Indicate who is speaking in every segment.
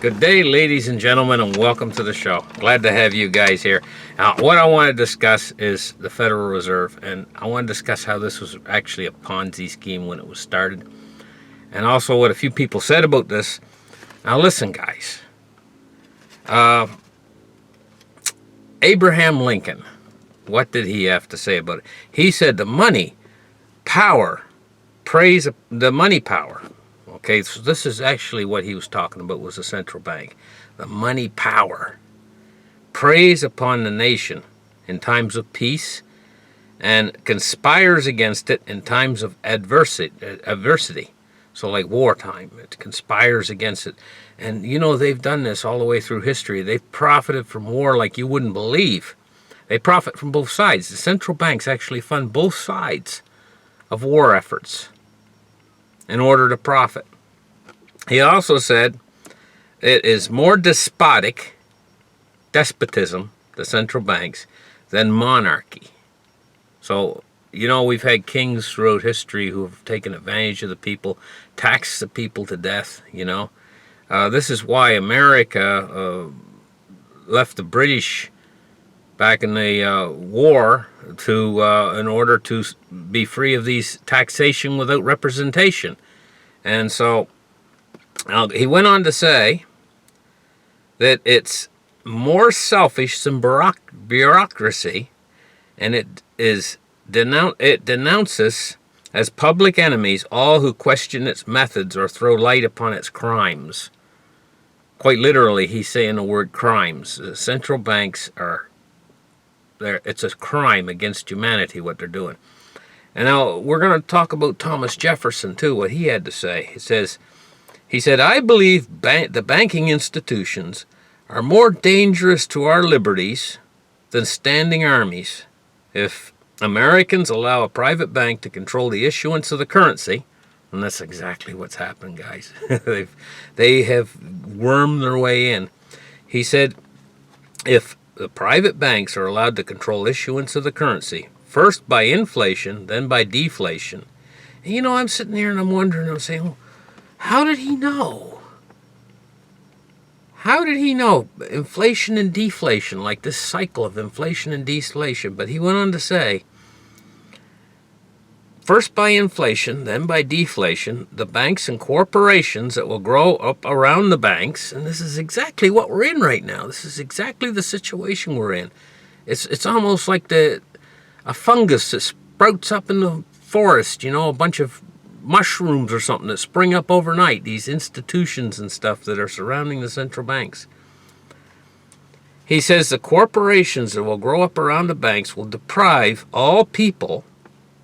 Speaker 1: Good day, ladies and gentlemen, and welcome to the show. Glad to have you guys here. Now, what I want to discuss is the Federal Reserve, and I want to discuss how this was actually a Ponzi scheme when it was started, and also what a few people said about this. Now, listen, guys. Abraham Lincoln, what did he have to say about it? He said the money power, praise the money power. Okay, so this is actually what he was talking about, was the central bank. The money power preys upon the nation in times of peace and conspires against it in times of adversity. So like wartime, it conspires against it. And you know, they've done this all the way through history. They've profited from war like you wouldn't believe. They profit from both sides. The central banks actually fund both sides of war efforts in order to profit. He also said it is more despotism, the central banks, than monarchy. So, you know, we've had kings throughout history who have taken advantage of the people, taxed the people to death, you know. This is why America left the British back in the war in order to be free of these taxation without representation. And so he went on to say that it's more selfish than bureaucracy, and it denounces as public enemies all who question its methods or throw light upon its crimes. Quite literally, he's saying the word crimes. Central banks it's a crime against humanity what they're doing. And now we're going to talk about Thomas Jefferson too, what he had to say. He said, I believe the banking institutions are more dangerous to our liberties than standing armies. If Americans allow a private bank to control the issuance of the currency, and that's exactly what's happened, guys. They have wormed their way in. He said, if the private banks are allowed to control issuance of the currency, first by inflation, then by deflation. And, you know, I'm sitting there and I'm wondering, I'm saying, well, how did he know? How did he know inflation and deflation, like this cycle of inflation and deflation? But he went on to say, first by inflation, then by deflation, the banks and corporations that will grow up around the banks, and this is exactly what we're in right now. This is exactly the situation we're in. It's almost like a fungus that sprouts up in the forest, you know, a bunch of mushrooms or something that spring up overnight, these institutions and stuff that are surrounding the central banks. He says the corporations that will grow up around the banks will deprive all people,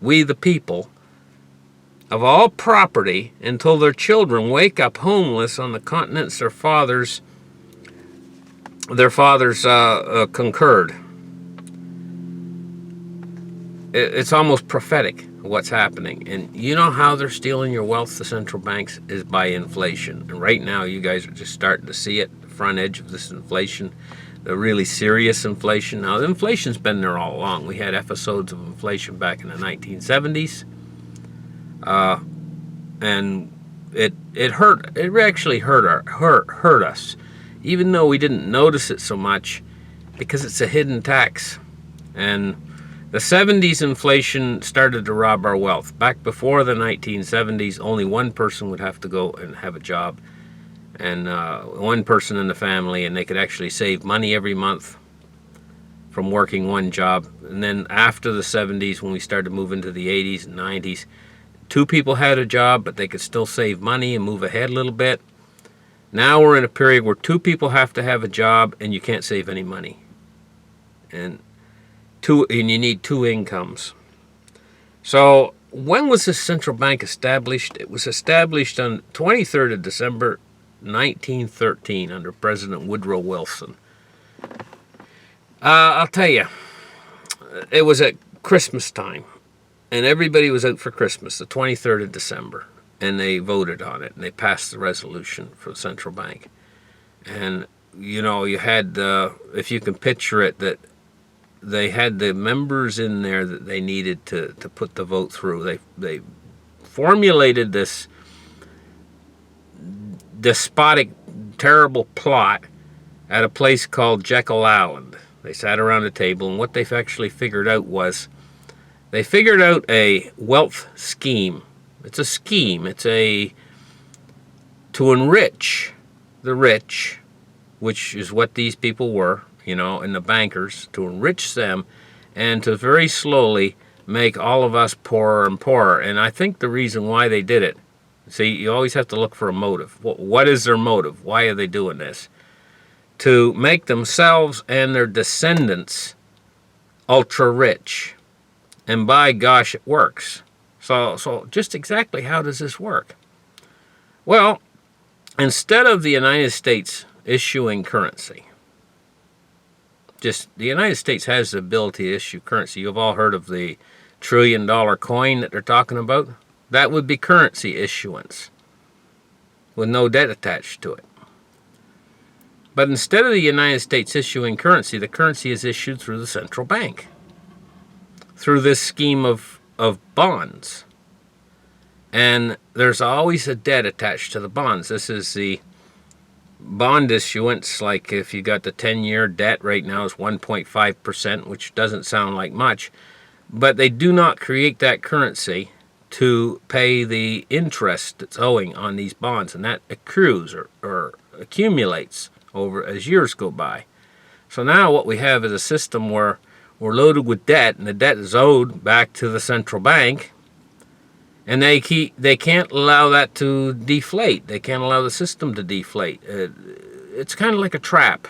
Speaker 1: we the people, of all property until their children wake up homeless on the continents their fathers conquered. It's almost prophetic what's happening. And you know how they're stealing your wealth, the central banks, is by inflation. And right now you guys are just starting to see it, the front edge of this inflation, the really serious inflation. Now, the inflation's been there all along. We had episodes of inflation back in the 1970s. And it hurt. It actually hurt us, even though we didn't notice it so much, because it's a hidden tax. And the 70s inflation started to rob our wealth. Back before the 1970s, only one person would have to go and have a job, and one person in the family, and they could actually save money every month from working one job. And then after the 70s, when we started to move into the 80s and 90s, two people had a job, but they could still save money and move ahead a little bit. Now we're in a period where two people have to have a job, and you can't save any money. And you need two incomes. So when was this central bank established? It was established on 23rd of December 1913 under President Woodrow Wilson. I'll tell you, it was at Christmas time, and everybody was out for Christmas, the 23rd of December, and they voted on it, and they passed the resolution for the central bank. And, you know, you had, if you can picture it, that they had the members in there that they needed to put the vote through. They formulated this despotic terrible plot at a place called Jekyll Island. They sat around a table, and what they've actually figured out was they figured out a wealth scheme. It's a scheme. It's to enrich the rich, which is what these people were, and the bankers, to enrich them and to very slowly make all of us poorer and poorer. And I think the reason why they did it, see, you always have to look for a motive. What is their motive? Why are they doing this? To make themselves and their descendants ultra rich. And by gosh, it works. So just exactly how does this work? Well, instead of the United States issuing currency, just the United States has the ability to issue currency. You've all heard of the $1 trillion coin that they're talking about. That would be currency issuance with no debt attached to it. But instead of the United States issuing currency, the currency is issued through the central bank, through this scheme of bonds. And there's always a debt attached to the bonds. This is the bond issuance, like if you got the 10-year debt right now is 1.5%, which doesn't sound like much, but they do not create that currency to pay the interest that's owing on these bonds, and that accrues or accumulates over as years go by. So now what we have is a system where we're loaded with debt, and the debt is owed back to the central bank, and they can't allow that to deflate. They can't allow the system to deflate. It's kind of like a trap,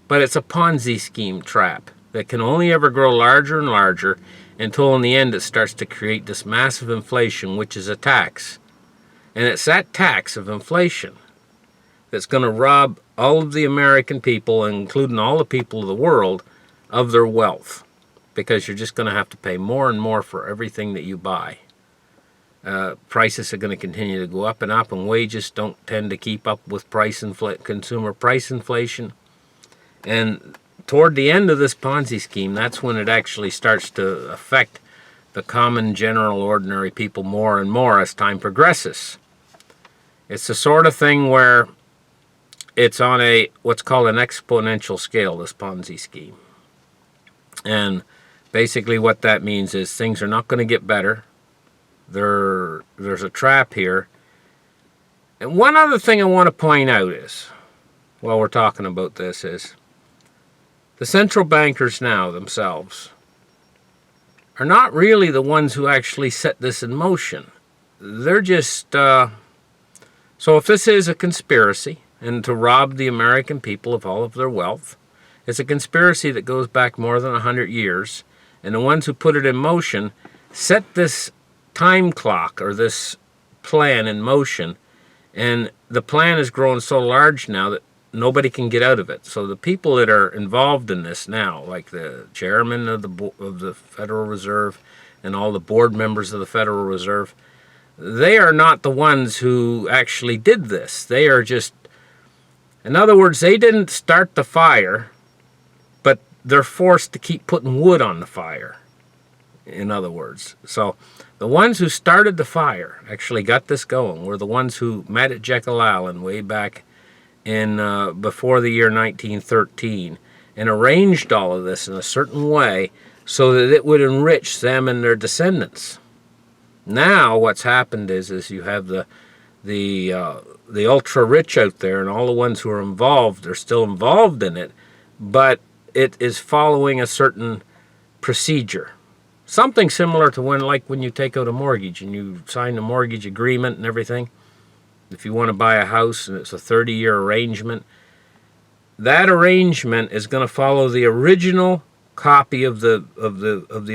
Speaker 1: but it's a Ponzi scheme trap that can only ever grow larger and larger until in the end it starts to create this massive inflation, which is a tax. And it's that tax of inflation that's going to rob all of the American people, including all the people of the world, of their wealth, because you're just going to have to pay more and more for everything that you buy. Prices are going to continue to go up and up, and wages don't tend to keep up with consumer price inflation. And toward the end of this Ponzi scheme, that's when it actually starts to affect the common, general, ordinary people more and more as time progresses. It's the sort of thing where it's on what's called an exponential scale, this Ponzi scheme. And basically what that means is things are not going to get better. There's a trap here. And one other thing I want to point out is, while we're talking about this, is the central bankers now themselves are not really the ones who actually set this in motion. They're just, so if this is a conspiracy, and to rob the American people of all of their wealth, it's a conspiracy that goes back more than 100 years, and the ones who put it in motion set this time clock or this plan in motion, and the plan has grown so large now that nobody can get out of it. So the people that are involved in this now, like the chairman of the Federal Reserve and all the board members of the Federal Reserve, they are not the ones who actually did this. They are just, in other words, they didn't start the fire, but they're forced to keep putting wood on the fire, in other words. So the ones who started the fire, actually got this going, were the ones who met at Jekyll Island way back in before the year 1913 and arranged all of this in a certain way so that it would enrich them and their descendants. Now what's happened is you have the ultra rich out there, and all the ones who are involved are still involved in it, but it is following a certain procedure. Something similar to when you take out a mortgage and you sign a mortgage agreement and everything. If you want to buy a house and it's a 30-year arrangement, that arrangement is going to follow the original copy of the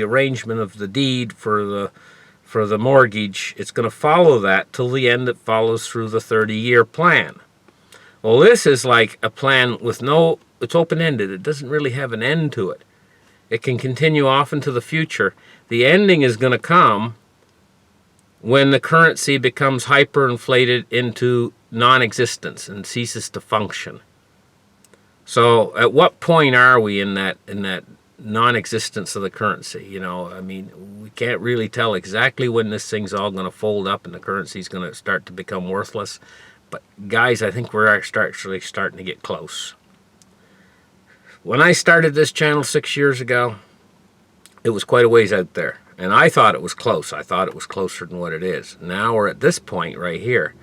Speaker 1: arrangement of the deed for the mortgage. It's going to follow that till the end. It follows through the 30-year plan. Well, this is like a plan with it's open-ended. It doesn't really have an end to it. It can continue off into the future. The ending is going to come when the currency becomes hyperinflated into non-existence and ceases to function. So at what point are we in that non-existence of the currency? I mean, we can't really tell exactly when this thing's all going to fold up and the currency's going to start to become worthless. But guys, I think we're actually starting to get close. When I started this channel 6 years ago, it was quite a ways out there. And I thought it was close. I thought it was closer than what it is. Now we're at this point right here.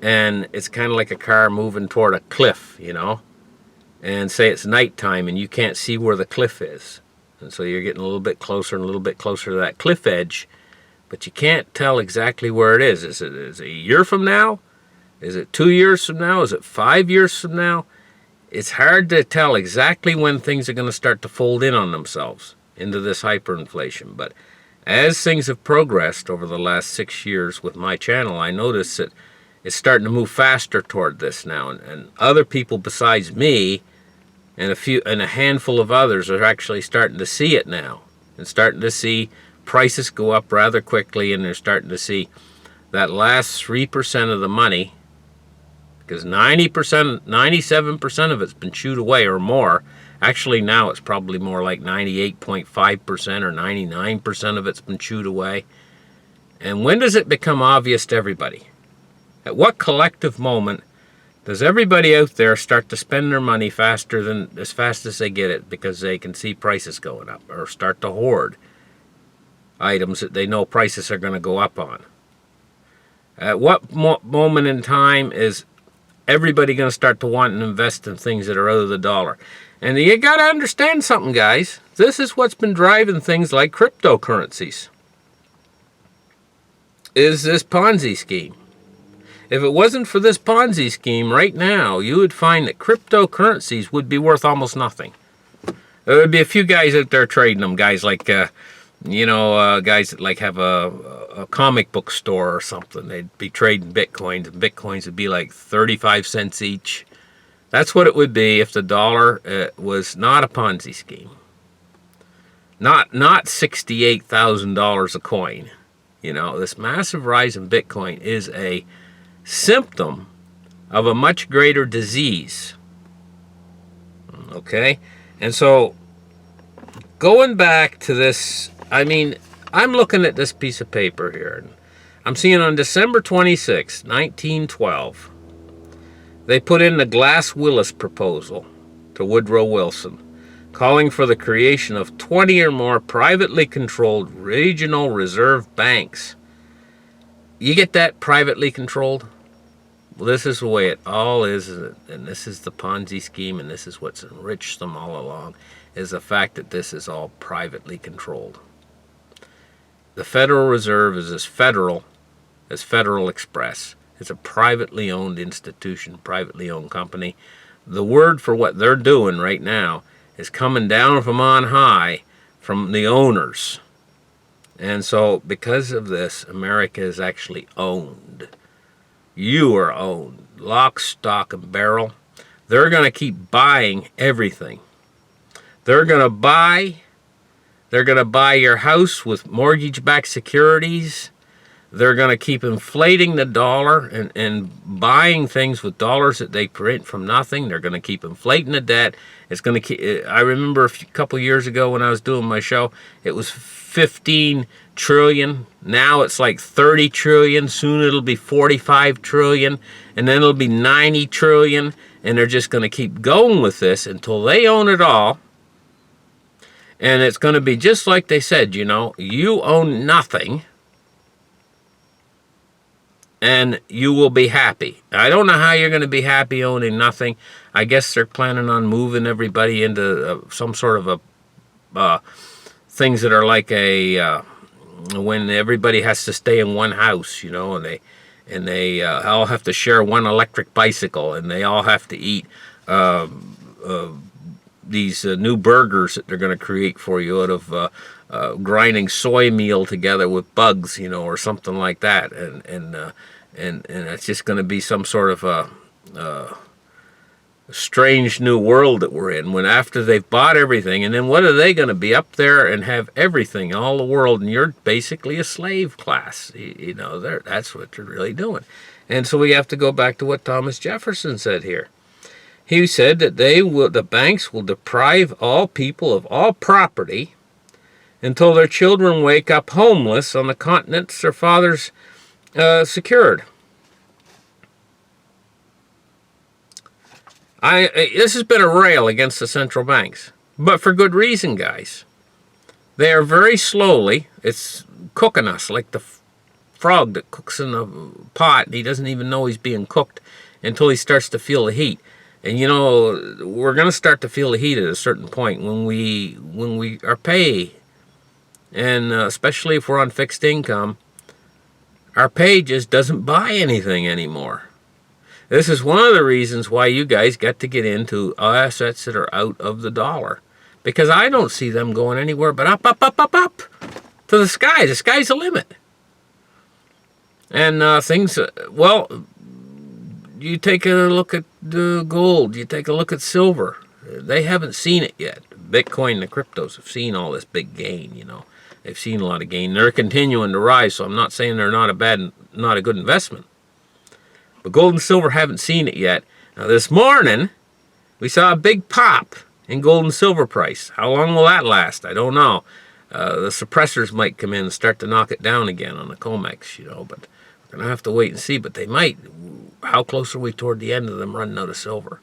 Speaker 1: And it's kind of like a car moving toward a cliff, you know. And say it's nighttime and you can't see where the cliff is. And so you're getting a little bit closer and a little bit closer to that cliff edge. But you can't tell exactly where it is. Is it a year from now? Is it 2 years from now? Is it 5 years from now? It's hard to tell exactly when things are going to start to fold in on themselves into this hyperinflation. But as things have progressed over the last 6 years with my channel, I notice that it's starting to move faster toward this now. And other people besides me and a handful of others are actually starting to see it now and starting to see prices go up rather quickly, and they're starting to see that last 3% of the money, because 90%, 97% of it's been chewed away or more. Actually, now it's probably more like 98.5% or 99% of it's been chewed away. And when does it become obvious to everybody? At what collective moment does everybody out there start to spend their money as fast as they get it because they can see prices going up, or start to hoard items that they know prices are going to go up on? At what moment in time is everybody going to start to want and invest in things that are out of the dollar? And you got to understand something, guys. This is what's been driving things like cryptocurrencies, is this Ponzi scheme. If it wasn't for this Ponzi scheme right now, you would find that cryptocurrencies would be worth almost nothing. There would be a few guys out there trading them, guys like, guys that like have a comic book store or something. They'd be trading bitcoins, and bitcoins would be like 35 cents each. That's what it would be if the dollar was not a Ponzi scheme. Not $68,000 a coin. You know, this massive rise in Bitcoin is a symptom of a much greater disease. Okay? And so, going back to this, I mean, I'm looking at this piece of paper here. And I'm seeing on December 26, 1912, they put in the Glass-Willis proposal to Woodrow Wilson, calling for the creation of 20 or more privately controlled regional reserve banks. You get that, privately controlled? Well, this is the way it all is, and this is the Ponzi scheme, and this is what's enriched them all along, is the fact that this is all privately controlled. The Federal Reserve is as federal as Federal Express. It's a privately owned institution, privately owned company. The word for what they're doing right now is coming down from on high from the owners. And so, because of this, America is actually owned. You are owned. Lock, stock, and barrel. They're going to keep buying everything. They're going to buy your house with mortgage-backed securities. They're going to keep inflating the dollar and buying things with dollars that they print from nothing. They're going to keep inflating the debt. It's going to keep. I remember a couple years ago when I was doing my show, it was 15 trillion. Now it's like 30 trillion. Soon it'll be 45 trillion. And then it'll be 90 trillion. And they're just going to keep going with this until they own it all. And it's going to be just like they said, you know, you own nothing and you will be happy. I don't know how you're going to be happy owning nothing. I guess they're planning on moving everybody into some sort of a things that are like a when everybody has to stay in one house, you know, and they all have to share one electric bicycle, and they all have to eat these new burgers that they're going to create for you out of grinding soy meal together with bugs, you know, or something like that, and it's just going to be some sort of a strange new world that we're in. When after they've bought everything, and then what are they going to be up there and have everything, all the world, and you're basically a slave class, you know? That's what they're really doing. And so we have to go back to what Thomas Jefferson said here. He said that the banks will deprive all people of all property until their children wake up homeless on the continents their fathers secured. This has been a rail against the central banks, but for good reason, guys. They are very slowly, it's cooking us like the frog that cooks in a pot and he doesn't even know he's being cooked until he starts to feel the heat. And you know, we're going to start to feel the heat at a certain point when we our pay, and especially if we're on fixed income, our pay just doesn't buy anything anymore. This is one of the reasons why you guys got to get into assets that are out of the dollar. Because I don't see them going anywhere but up, up, up, up, up to the sky. The sky's the limit. And things, well, you take a look at gold. You take a look at silver. They haven't seen it yet. Bitcoin, the cryptos have seen all this big gain, you know. They've seen a lot of gain. They're continuing to rise, so I'm not saying they're not a good investment. But gold and silver haven't seen it yet. Now this morning, we saw a big pop in gold and silver price. How long will that last? I don't know. The suppressors might come in and start to knock it down again on the COMEX, you know, but we're going to have to wait and see. But they might. How close are we toward the end of them running out of silver?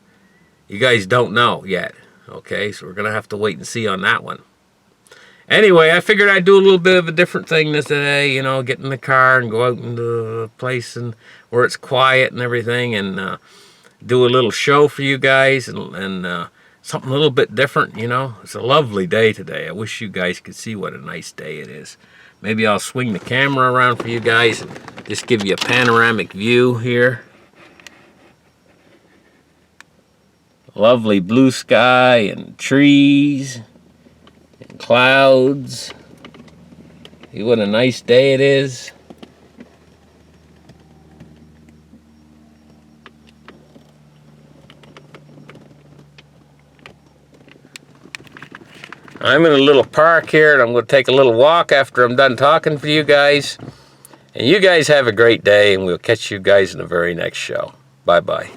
Speaker 1: You guys don't know yet, okay? So we're going to have to wait and see on that one. Anyway, I figured I'd do a little bit of a different thing today, you know, get in the car and go out into a place and where it's quiet and everything, and do a little show for you guys, and something a little bit different, you know. It's a lovely day today. I wish you guys could see what a nice day it is. Maybe I'll swing the camera around for you guys and just give you a panoramic view here. Lovely blue sky and trees. Clouds. See what a nice day it is. I'm in a little park here, and I'm going to take a little walk after I'm done talking for you guys. And you guys have a great day, and we'll catch you guys in the very next show. Bye-bye.